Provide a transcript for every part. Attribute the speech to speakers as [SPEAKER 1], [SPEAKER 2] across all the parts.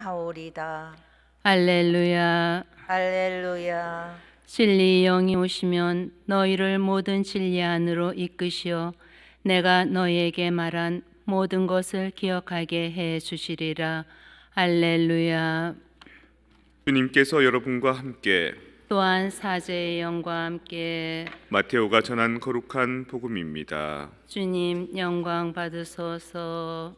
[SPEAKER 1] 하오리다.
[SPEAKER 2] 할렐루야.
[SPEAKER 1] 할렐루야.
[SPEAKER 2] 진리의 영이 오시면 너희를 모든 진리 안으로 이끄시어 내가 너희에게 말한 모든 것을 기억하게 해 주시리라. 할렐루야.
[SPEAKER 3] 주님께서 여러분과 함께
[SPEAKER 2] 또한 사제의 영과 함께
[SPEAKER 3] 마테오가 전한 거룩한 복음입니다.
[SPEAKER 2] 주님 영광 받으소서.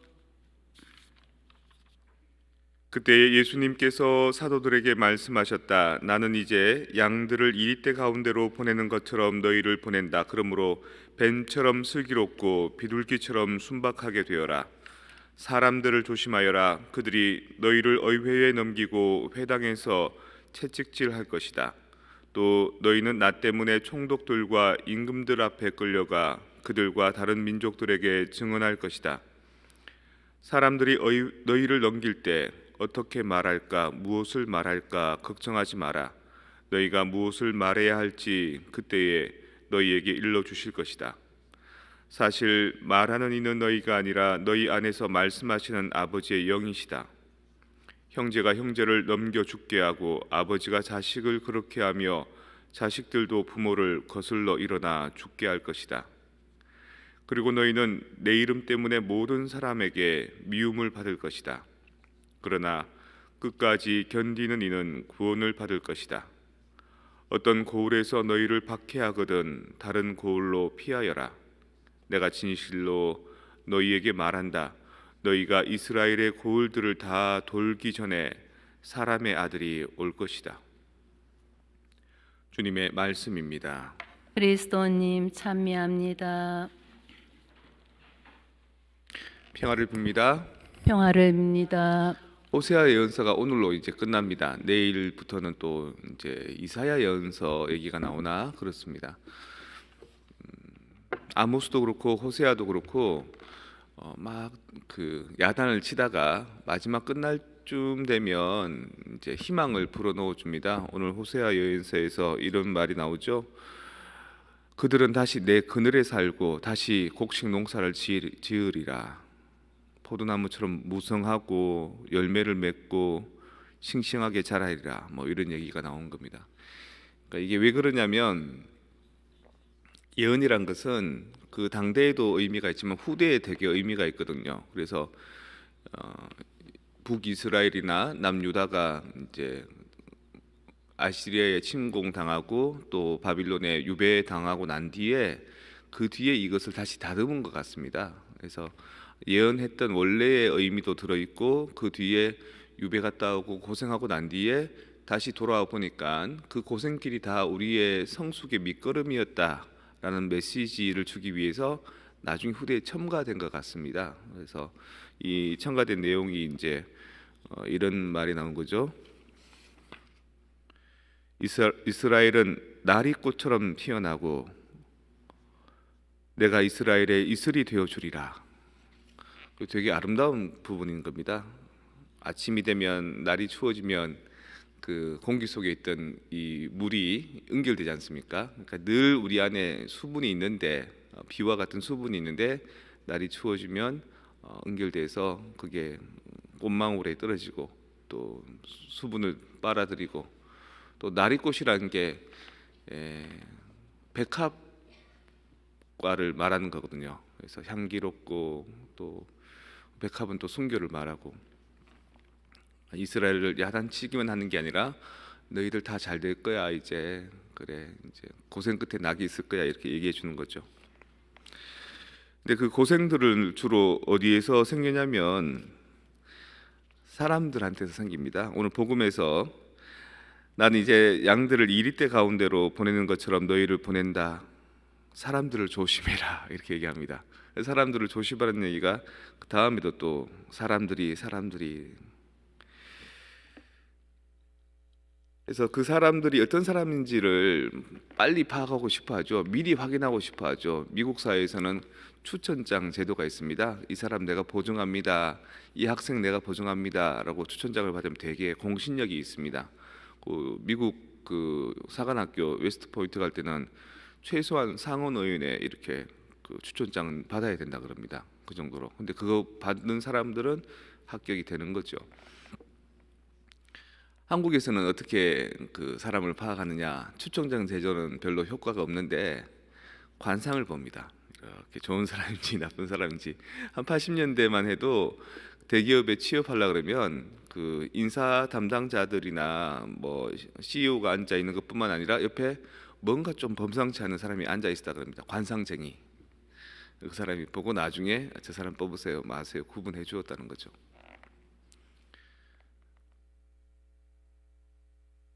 [SPEAKER 3] 그때 예수님께서 사도들에게 말씀하셨다. 나는 이제 양들을 이리떼 가운데로 보내는 것처럼 너희를 보낸다. 그러므로 뱀처럼 슬기롭고 비둘기처럼 순박하게 되어라. 사람들을 조심하여라. 그들이 너희를 의회에 넘기고 회당에서 채찍질할 것이다. 또 너희는 나 때문에 총독들과 임금들 앞에 끌려가 그들과 다른 민족들에게 증언할 것이다. 사람들이 너희를 넘길 때 어떻게 말할까, 무엇을 말할까 걱정하지 마라. 너희가 무엇을 말해야 할지 그때에 너희에게 일러주실 것이다. 사실 말하는 이는 너희가 아니라 너희 안에서 말씀하시는 아버지의 영이시다. 형제가 형제를 넘겨 죽게 하고 아버지가 자식을 그렇게 하며 자식들도 부모를 거슬러 일어나 죽게 할 것이다. 그리고 너희는 내 이름 때문에 모든 사람에게 미움을 받을 것이다. 그러나 끝까지 견디는 이는 구원을 받을 것이다. 어떤 고을에서 너희를 박해하거든 다른 고을로 피하여라. 내가 진실로 너희에게 말한다. 너희가 이스라엘의 고을들을 다 돌기 전에 사람의 아들이 올 것이다. 주님의 말씀입니다.
[SPEAKER 2] 그리스도님 찬미합니다.
[SPEAKER 3] 평화를 빕니다.
[SPEAKER 2] 평화를 빕니다.
[SPEAKER 3] 호세아 예언서가 오늘로 이제 끝납니다. 내일부터는 또 이제 이사야 예언서 얘기가 나오나 그렇습니다. 아모스도 그렇고 호세아도 그렇고 막 그 야단을 치다가 마지막 끝날 쯤 되면 이제 희망을 불어넣어 줍니다. 오늘 호세아 예언서에서 이런 말이 나오죠. 그들은 다시 내 그늘에 살고 다시 곡식 농사를 지으리라. 포도나무처럼 무성하고 열매를 맺고 싱싱하게 자라리라. 뭐 이런 얘기가 나온 겁니다. 그러니까 이게 왜 그러냐면 예언이란 것은 그 당대에도 의미가 있지만 후대에 되게 의미가 있거든요. 그래서 북이스라엘이나 남유다가 이제 아시리아에 침공당하고 또 바빌론에 유배당하고 난 뒤에 그 뒤에 이것을 다시 다듬은 것 같습니다. 그래서 예언했던 원래의 의미도 들어있고 그 뒤에 유배 갔다 오고 고생하고 난 뒤에 다시 돌아와 보니까 그 고생길이 다 우리의 성숙의 밑거름이었다라는 메시지를 주기 위해서 나중에 후대에 첨가된 것 같습니다. 그래서 이 첨가된 내용이 이제 이런 말이 나온 거죠. 이스라엘은 나리꽃처럼 피어나고 내가 이스라엘의 이슬이 되어 주리라. 되게 아름다운 부분인 겁니다. 아침이 되면 날이 추워지면 그 공기 속에 있던 이 물이 응결되지 않습니까? 그러니까 늘 우리 안에 수분이 있는데 비와 같은 수분이 있는데 날이 추워지면 응결돼서 그게 꽃망울에 떨어지고 또 수분을 빨아들이고 또 나리꽃이라는 게 백합과를 말하는 거거든요. 그래서 향기롭고 또 백합은 또 순교를 말하고 이스라엘을 야단치기만 하는 게 아니라 너희들 다 잘 될 거야 이제 그래 이제 고생 끝에 낙이 있을 거야 이렇게 얘기해 주는 거죠. 근데 그 고생들은 주로 어디에서 생기냐면 사람들한테서 생깁니다. 오늘 복음에서 나는 이제 양들을 이리떼 가운데로 보내는 것처럼 너희를 보낸다. 사람들을 조심해라 이렇게 얘기합니다. 사람들을 조심하라는 얘기가 그 다음에도 또 사람들이 그래서 그 사람들이 어떤 사람인지를 빨리 파악하고 싶어하죠. 미리 확인하고 싶어하죠. 미국 사회에서는 추천장 제도가 있습니다. 이 사람 내가 보증합니다. 이 학생 내가 보증합니다라고 추천장을 받으면 되게 공신력이 있습니다. 그 미국 그 사관학교 웨스트 포인트 갈 때는 최소한 상원의원에 이렇게 그 추천장 받아야 된다 그럽니다. 그 정도로. 근데 그거 받는 사람들은 합격이 되는 거죠. 한국에서는 어떻게 그 사람을 파악하느냐? 추천장 제조는 별로 효과가 없는데 관상을 봅니다. 이렇게 좋은 사람인지 나쁜 사람인지. 한 80년대만 해도 대기업에 취업하려 그러면 그 인사 담당자들이나 뭐 CEO가 앉아 있는 것뿐만 아니라 옆에 뭔가 좀 범상치 않은 사람이 앉아 있었다 그럽니다. 관상쟁이. 그 사람이 보고 나중에 저 사람 뽑으세요 마세요 구분해 주었다는 거죠.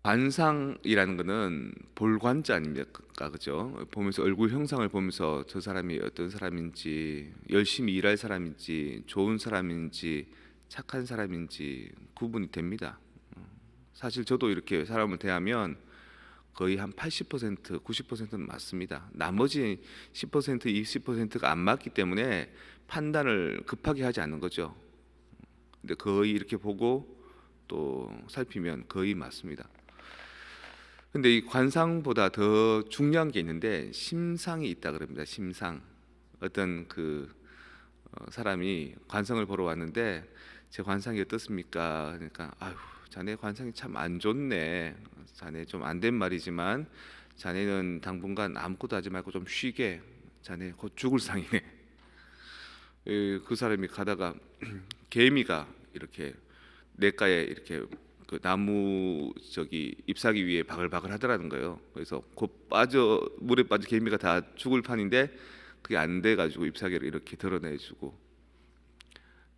[SPEAKER 3] 관상이라는 거는 볼관자 아닙니까, 그죠? 보면서 얼굴 형상을 보면서 저 사람이 어떤 사람인지, 열심히 일할 사람인지, 좋은 사람인지, 착한 사람인지 구분이 됩니다. 사실 저도 이렇게 사람을 대하면 거의 한 80%, 90%는 맞습니다. 나머지 10%, 20%가 안 맞기 때문에 판단을 급하게 하지 않는 거죠. 근데 거의 이렇게 보고 또 살피면 거의 맞습니다. 근데 이 관상보다 더 중요한 게 있는데 심상이 있다 그럽니다. 심상. 어떤 그 사람이 관상을 보러 왔는데 제 관상이 어떻습니까? 그러니까 아유, 자네 관상이 참 안 좋네. 자네 좀 안 된 말이지만 자네는 당분간 아무것도 하지 말고 좀 쉬게. 자네 곧 죽을 상이네. 그 사람이 가다가 개미가 이렇게 냇가에 이렇게 그 나무 저기 잎사귀 위에 바글바글 하더라는 거예요. 그래서 곧 빠져 물에 빠져 개미가 다 죽을 판인데 그게 안 돼 가지고 잎사귀를 이렇게 드러내주고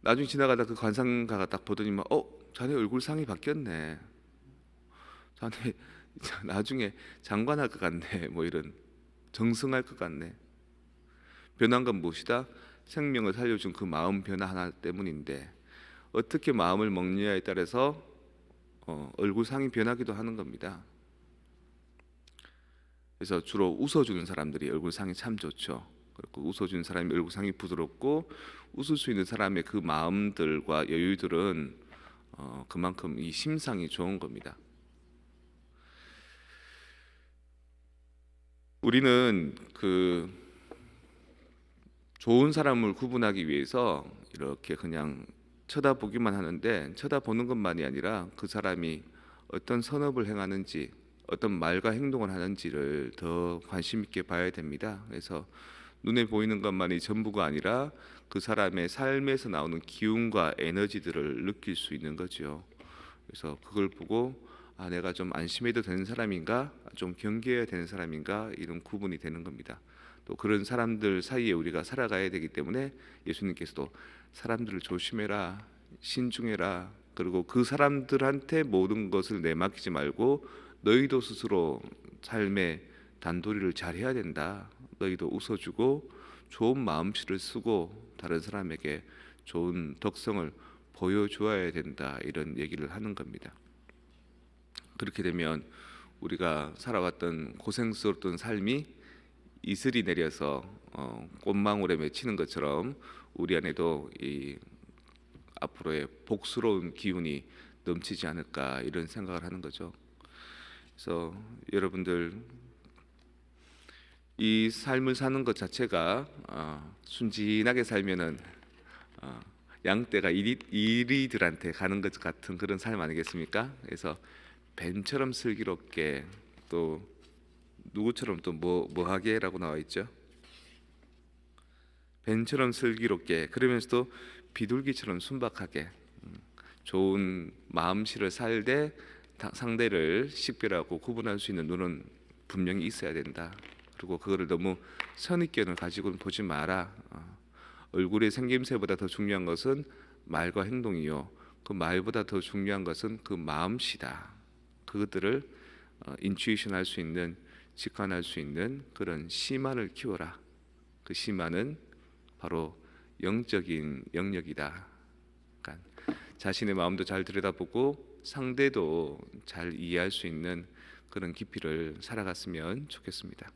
[SPEAKER 3] 나중에 지나가다 그 관상가가 딱 보더니만 자네 얼굴 상이 바뀌었네. 자네 나중에 장관할 것 같네. 뭐 이런 정승할 것 같네. 변한 건 무엇이다? 생명을 살려준 그 마음 변화 하나 때문인데 어떻게 마음을 먹느냐에 따라서 얼굴 상이 변하기도 하는 겁니다. 그래서 주로 웃어주는 사람들이 얼굴 상이 참 좋죠. 그리고 웃어주는 사람이 얼굴 상이 부드럽고 웃을 수 있는 사람의 그 마음들과 여유들은 그만큼 이 심상이 좋은 겁니다. 우리는 그 좋은 사람을 구분하기 위해서 이렇게 그냥 쳐다보기만 하는데 쳐다보는 것만이 아니라 그 사람이 어떤 선업을 행하는지 어떤 말과 행동을 하는지를 더 관심 있게 봐야 됩니다. 그래서 눈에 보이는 것만이 전부가 아니라 그 사람의 삶에서 나오는 기운과 에너지들을 느낄 수 있는 거죠. 그래서 그걸 보고 내가 좀 안심해도 되는 사람인가, 좀 경계해야 되는 사람인가 이런 구분이 되는 겁니다. 또 그런 사람들 사이에 우리가 살아가야 되기 때문에 예수님께서도 사람들을 조심해라, 신중해라. 그리고 그 사람들한테 모든 것을 내맡기지 말고 너희도 스스로 삶의 단도리를 잘 해야 된다. 너희도 웃어주고 좋은 마음씨를 쓰고 다른 사람에게 좋은 덕성을 보여주어야 된다. 이런 얘기를 하는 겁니다. 그렇게 되면 우리가 살아왔던 고생스러웠던 삶이 이슬이 내려서 꽃망울에 맺히는 것처럼 우리 안에도 이 앞으로의 복스러운 기운이 넘치지 않을까 이런 생각을 하는 거죠. 그래서 여러분들 이 삶을 사는 것 자체가 순진하게 살면은 양떼가 이리들한테 가는 것 같은 그런 삶 아니겠습니까? 그래서 뱀처럼 슬기롭게 또 누구처럼 또 뭐하게라고 나와 있죠? 뱀처럼 슬기롭게 그러면서도 비둘기처럼 순박하게 좋은 마음씨를 살되 상대를 식별하고 구분할 수 있는 눈은 분명히 있어야 된다. 그리고 그거를 너무 선입견을 가지고는 보지 마라. 얼굴의 생김새보다 더 중요한 것은 말과 행동이요. 그 말보다 더 중요한 것은 그 마음씨다. 그것들을 인투이션 할 수 있는 직관할 수 있는 그런 시만을 키워라. 그 시만은 바로 영적인 영역이다. 그러니까 자신의 마음도 잘 들여다보고 상대도 잘 이해할 수 있는 그런 깊이를 살아갔으면 좋겠습니다.